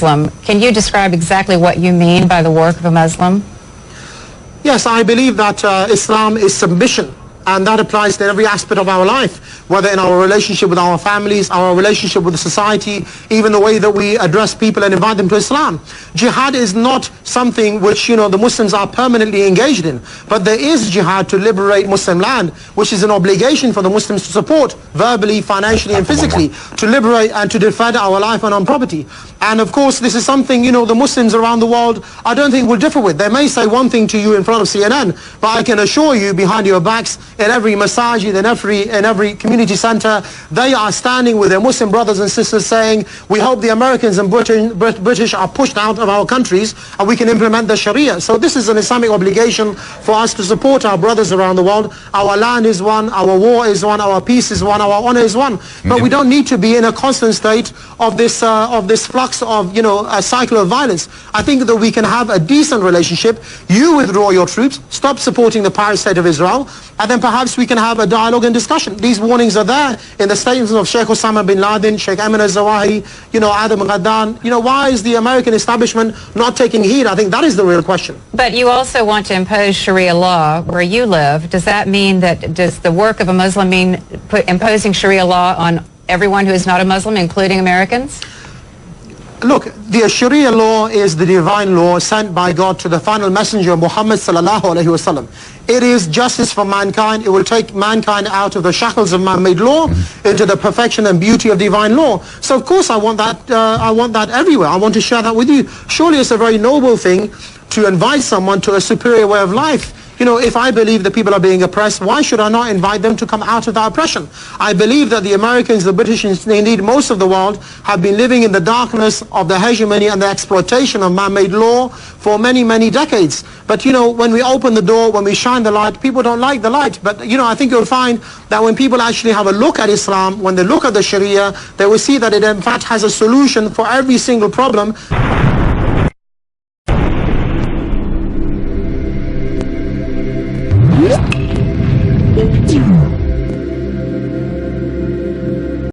Muslim. Can you describe exactly what you mean by the work of a Muslim? Yes, I believe that Islam is submission, and that applies to every aspect of our life, whether in our relationship with our families, our relationship with society, even the way that we address people and invite them to Islam. Jihad is not something which, the Muslims are permanently engaged in, but there is jihad to liberate Muslim land, which is an obligation for the Muslims to support verbally, financially and physically, to liberate and to defend our life and our property. And of course, this is something, the Muslims around the world, I don't think will differ with. They may say one thing to you in front of CNN, but I can assure you, behind your backs, in every masajid, in every community center, they are standing with their Muslim brothers and sisters saying, we hope the Americans and British are pushed out of our countries and we can implement the Sharia. So this is an Islamic obligation for us to support our brothers around the world. Our land is one, our war is one, our peace is one, our honor is one. But we don't need to be in a constant state of this flux of, a cycle of violence. I think that we can have a decent relationship. You withdraw your troops, stop supporting the pirate state of Israel, and then perhaps we can have a dialogue and discussion. These warnings are there in the statements of Sheikh Osama bin Laden, Sheikh Ayman al-Zawahiri, Adam Ghaddan. Why is the American establishment not taking heed? I think that is the real question. But you also want to impose Sharia law where you live. Does that mean does the work of a Muslim mean imposing Sharia law on everyone who is not a Muslim, including Americans? Look, the Sharia law is the divine law sent by God to the final messenger, Muhammad sallallahu alaihi wasallam. It is justice for mankind. It will take mankind out of the shackles of man-made law into the perfection and beauty of divine law. So of course I want that everywhere. I want to share that with you. Surely it's a very noble thing to invite someone to a superior way of life. If I believe that people are being oppressed, why should I not invite them to come out of that oppression? I believe that the Americans, the British, and indeed most of the world have been living in the darkness of the hegemony and the exploitation of man-made law for many, many decades. But, when we open the door, when we shine the light, people don't like the light. But, I think you'll find that when people actually have a look at Islam, when they look at the Sharia, they will see that it in fact has a solution for every single problem.